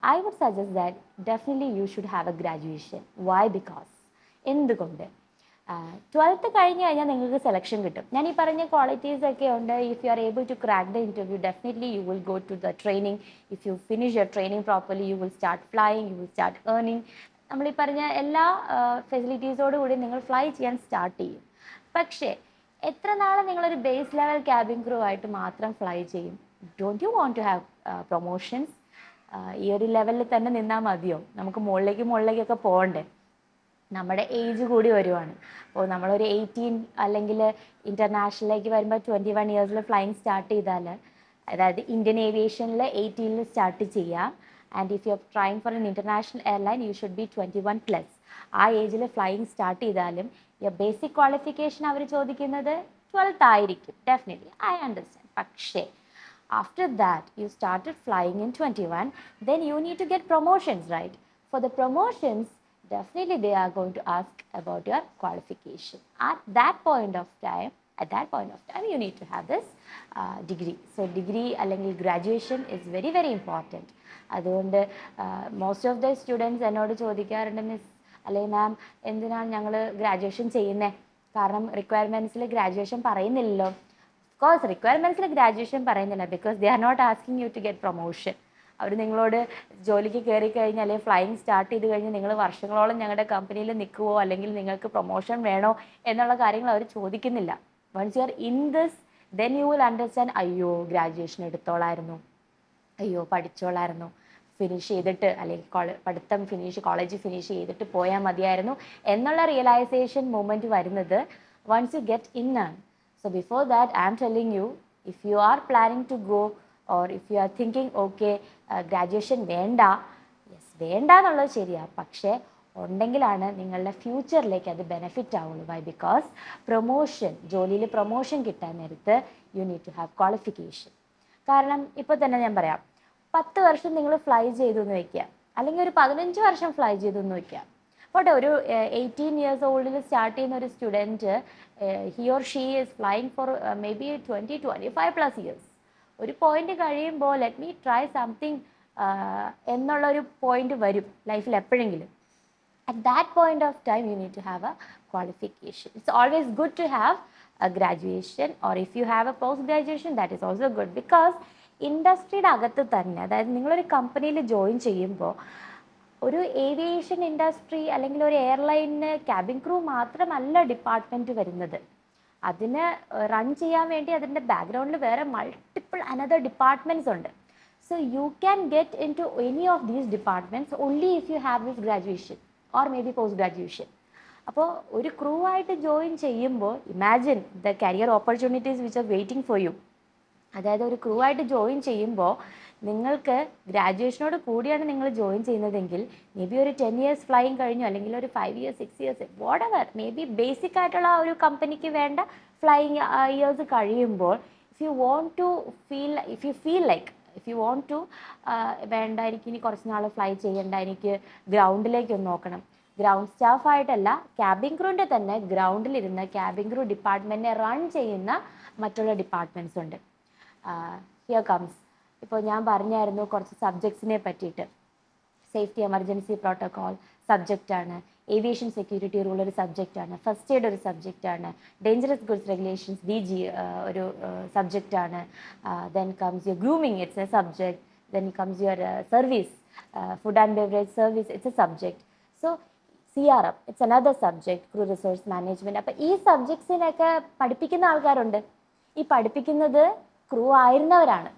I would suggest that definitely you should have a graduation. Why? Because എന്തുകൊണ്ട് 12th കഴിഞ്ഞ് കഴിഞ്ഞാൽ നിങ്ങൾക്ക് selection കിട്ടും. ഞാൻ ഈ പറഞ്ഞ ക്വാളിറ്റീസ് ഒക്കെ ഉണ്ട്. If you are able to crack the interview, definitely you will go to the training. If you finish your training properly, you will start flying, you will start earning. നമ്മൾ ഈ പറഞ്ഞ എല്ലാ ഫെസിലിറ്റീസോടുകൂടി നിങ്ങൾ ഫ്ലൈ ചെയ്യാൻ start ചെയ്യും. പക്ഷേ എത്ര നാൾ നിങ്ങളൊരു ബേസ് ലെവൽ ക്യാബിൻ ക്രൂ ആയിട്ട് മാത്രം ഫ്ലൈ ചെയ്യും? Don't you want to have promotions? ഈ ഒരു ലെവലിൽ തന്നെ നിന്നാൽ മതിയോ? നമുക്ക് മുകളിലേക്കൊക്കെ പോകണ്ടേ? നമ്മുടെ ഏജ് കൂടി വരുവാണ്. അപ്പോൾ നമ്മളൊരു 18 അല്ലെങ്കിൽ ഇൻ്റർനാഷണലിലേക്ക് വരുമ്പോൾ 21 ഇയേഴ്സിൽ ഫ്ലൈയിങ് സ്റ്റാർട്ട് ചെയ്താൽ, അതായത് ഇന്ത്യൻ ഏവിയേഷനിൽ 18 സ്റ്റാർട്ട് ചെയ്യാം. And if you are trying four N international airline you should be 21+. ആ ഏജിൽ ഫ്ലൈയിങ് സ്റ്റാർട്ട് ചെയ്താലും ബേസിക് ക്വാളിഫിക്കേഷൻ അവർ ചോദിക്കുന്നത് 12th ആയിരിക്കും. Definitely I understand. പക്ഷേ after that you started flying in 21, then you need to get promotions, right? For the promotions, definitely they are going to ask about your qualification. At that point of time you need to have this degree. So degree അല്ലെങ്കിൽ graduation is very very important. അതുകൊണ്ട് most of the students എന്നോട് ചോദിക്കാറുണ്ട്, miss അല്ലെങ്കിൽ മാം എന്തിനാണ് ഞങ്ങൾ graduation ചെയ്യുന്നത്? കാരണം റിക്വയർമെൻറ്റ്സിൽ ഗ്രാജുവേഷൻ പറയുന്നില്ലല്ലോ. കോഴ്സ് റിക്വയർമെൻറ്റ്സിൽ ഗ്രാജുവേഷൻ പറയുന്നില്ല, because they are not asking you to get promotion. അവർ നിങ്ങളോട് ജോലിക്ക് കയറി കഴിഞ്ഞാൽ അല്ലെങ്കിൽ ഫ്ലൈയിങ് സ്റ്റാർട്ട് ചെയ്ത് കഴിഞ്ഞാൽ നിങ്ങൾ വർഷങ്ങളോളം ഞങ്ങളുടെ കമ്പനിയിൽ നിൽക്കുമോ അല്ലെങ്കിൽ നിങ്ങൾക്ക് പ്രൊമോഷൻ വേണോ എന്നുള്ള കാര്യങ്ങൾ അവർ ചോദിക്കുന്നില്ല. Once you are in this, then you will understand, അയ്യോ ഗ്രാജുവേഷൻ എടുത്തോളായിരുന്നു, അയ്യോ പഠിച്ചോളായിരുന്നു, ഫിനിഷ് ചെയ്തിട്ട് അല്ലെങ്കിൽ പഠിത്തം കോളേജ് ഫിനിഷ് ചെയ്തിട്ട് പോയാൽ മതിയായിരുന്നു എന്നുള്ള റിയലൈസേഷൻ മൂമെൻറ്റ് വരുന്നത് വൺസ് യു ഗെറ്റ് ഇൻ ആണ്. So before that, I am telling you, if you are planning to go or if you are thinking, okay, graduation വേണ്ട, യെസ് വേണ്ട എന്നുള്ളത് ശരിയാണ്. പക്ഷേ ഉണ്ടെങ്കിലാണ് നിങ്ങളുടെ ഫ്യൂച്ചറിലേക്ക് അത് ബെനിഫിറ്റ് ആവുള്ളൂ. വൈ? ബിക്കോസ് പ്രൊമോഷൻ, ജോലിയിൽ പ്രൊമോഷൻ കിട്ടാൻ നേരത്ത് you need to have qualification. കാരണം ഇപ്പോൾ തന്നെ ഞാൻ പറയാം, 10 വർഷം നിങ്ങൾ ഫ്ലൈ ചെയ്തു എന്ന് വയ്ക്കുക, അല്ലെങ്കിൽ ഒരു 15 വർഷം ഫ്ലൈ ചെയ്തു എന്ന് വയ്ക്കുക. പോട്ടെ, ഒരു 18 ഇയേഴ്സ് ഓൾഡിൽ സ്റ്റാർട്ട് ചെയ്യുന്ന ഒരു student, he or she is flying for maybe 20-25+ years. ഒരു പോയിന്റ് കഴിയുമ്പോൾ ലെറ്റ് മീ ട്രൈ സംതിങ് എന്നുള്ളൊരു പോയിന്റ് വരും ലൈഫിൽ എപ്പോഴെങ്കിലും. At that point of time you need to have a qualification. It's always good to have a graduation, or if you have a post graduation that is also good, because ഇൻഡസ്ട്രിയുടെ അകത്ത് തന്നെ, അതായത് നിങ്ങളൊരു കമ്പനിയിൽ join ചെയ്യുമ്പോൾ ഒരു aviation industry അല്ലെങ്കിൽ ഒരു എയർലൈനിന് ക്യാബിൻ ക്രൂ മാത്രമല്ല ഡിപ്പാർട്ട്മെൻറ്റ് വരുന്നത്. അതിന് റൺ ചെയ്യാൻ വേണ്ടി അതിൻ്റെ ബാക്ക്ഗ്രൗണ്ടിൽ വേറെ മൾട്ടിപ്പിൾ അനദർ ഡിപ്പാർട്ട്മെൻറ്റ്സ് ഉണ്ട്. So you can get into any of these departments only if you have this graduation or maybe post graduation. അപ്പോൾ ഒരു ക്രൂ ആയിട്ട് ജോയിൻ ചെയ്യുമ്പോൾ imagine the career opportunities which are waiting for you. അതായത് ഒരു crew ആയിട്ട് join ചെയ്യുമ്പോൾ നിങ്ങൾക്ക് ഗ്രാജുവേഷനോട് കൂടിയാണ് നിങ്ങൾ ജോയിൻ ചെയ്യുന്നതെങ്കിൽ മേ ബി ഒരു 10 ഇയേഴ്സ് ഫ്ലൈയിങ് കഴിഞ്ഞു, അല്ലെങ്കിൽ ഒരു 5 years 6 years whatever may be basic ആയിട്ടുള്ള ഒരു കമ്പനിക്ക് വേണ്ട ഫ്ലൈയിങ് ഇയേഴ്സ് കഴിയുമ്പോൾ ഇഫ് യു വോണ്ട് ടു വേണ്ട, എനിക്ക് ഇനി കുറച്ച് നാൾ ഫ്ലൈ ചെയ്യേണ്ട, എനിക്ക് ഗ്രൗണ്ടിലേക്ക് ഒന്ന് നോക്കണം. ഗ്രൗണ്ട് സ്റ്റാഫായിട്ടല്ല, ക്യാബിൻ ക്രൂവിൻ്റെ തന്നെ ഗ്രൗണ്ടിലിരുന്ന് ക്യാബിൻ ക്രൂ ഡിപ്പാർട്ട്മെൻറ്റിനെ റൺ ചെയ്യുന്ന മറ്റുള്ള ഡിപ്പാർട്ട്മെൻറ്റ്സ് ഉണ്ട്. ഹിയർ കംസ്, ഇപ്പോൾ ഞാൻ പറഞ്ഞായിരുന്നു കുറച്ച് സബ്ജക്ട്സിനെ പറ്റിയിട്ട്. സേഫ്റ്റി എമർജൻസി പ്രോട്ടോക്കോൾ സബ്ജക്റ്റാണ്, ഏവിയേഷൻ സെക്യൂരിറ്റി റൂൾ ഒരു സബ്ജക്റ്റാണ്, ഫസ്റ്റ് എയ്ഡ് ഒരു സബ്ജക്റ്റാണ്, ഡേഞ്ചറസ് ഗുഡ്സ് റെഗുലേഷൻസ് DG ഒരു സബ്ജക്റ്റാണ്, then comes your grooming, it's a subject, then comes your service, food and beverage service, it's a subject. So CRM it's another subject, crew resource management. അപ്പോൾ ഈ സബ്ജക്ട്സിനൊക്കെ പഠിപ്പിക്കുന്ന ആൾക്കാരുണ്ട്. ഈ പഠിപ്പിക്കുന്നത് ക്രൂ ആയിരുന്നവരാണ്.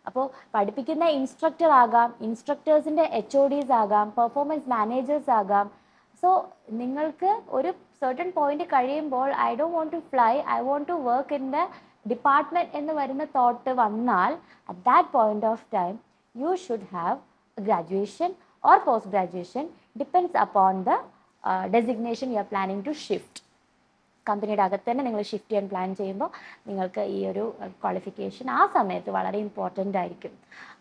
അപ്പോൾ പഠിപ്പിക്കുന്ന ഇൻസ്ട്രക്ടർ ആകാം, ഇൻസ്ട്രക്ടേഴ്സിൻ്റെ HODs ആകാം, പെർഫോമൻസ് മാനേജേഴ്സ് ആകാം. സോ നിങ്ങൾക്ക് ഒരു സർട്ടൺ പോയിന്റ് കഴിയുമ്പോൾ I don't want to fly, I want to work in the department എന്ന് വരുന്ന തോട്ട് വന്നാൽ at that point of time you should have graduation or post graduation, depends upon the designation you are planning to shift. കമ്പനിയുടെ അകത്ത് തന്നെ നിങ്ങൾ shift ചെയ്യാൻ plan ചെയ്യുമ്പോൾ നിങ്ങൾക്ക് ഈ ഒരു ക്വാളിഫിക്കേഷൻ ആ സമയത്ത് വളരെ ഇമ്പോർട്ടൻ്റ് ആയിരിക്കും.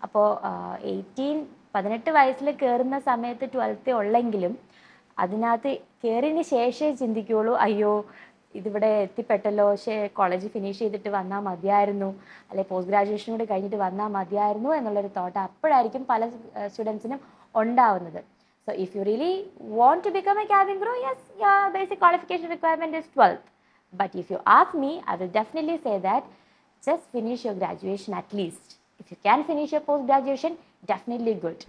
അപ്പോൾ 18 വയസ്സിൽ കയറുന്ന സമയത്ത് 12th ഉള്ളെങ്കിലും അതിനകത്ത് കയറിയതിന് ശേഷമേ ചിന്തിക്കുകയുള്ളൂ, അയ്യോ ഇതിവിടെ എത്തിപ്പെട്ടല്ലോ, പക്ഷേ കോളേജ് ഫിനിഷ് ചെയ്തിട്ട് വന്നാൽ മതിയായിരുന്നു, അല്ലെങ്കിൽ പോസ്റ്റ് ഗ്രാജുവേഷൻ കൂടി കഴിഞ്ഞിട്ട് വന്നാൽ മതിയായിരുന്നു എന്നുള്ളൊരു തോട്ട് അപ്പോഴായിരിക്കും പല സ്റ്റുഡൻസിനും ഉണ്ടാവുന്നത്. So if you really want to become a cabin crew, yes, basic qualification requirement is 12th. But if you ask me, I will definitely say that just finish your graduation at least. If you can finish your post graduation, definitely good.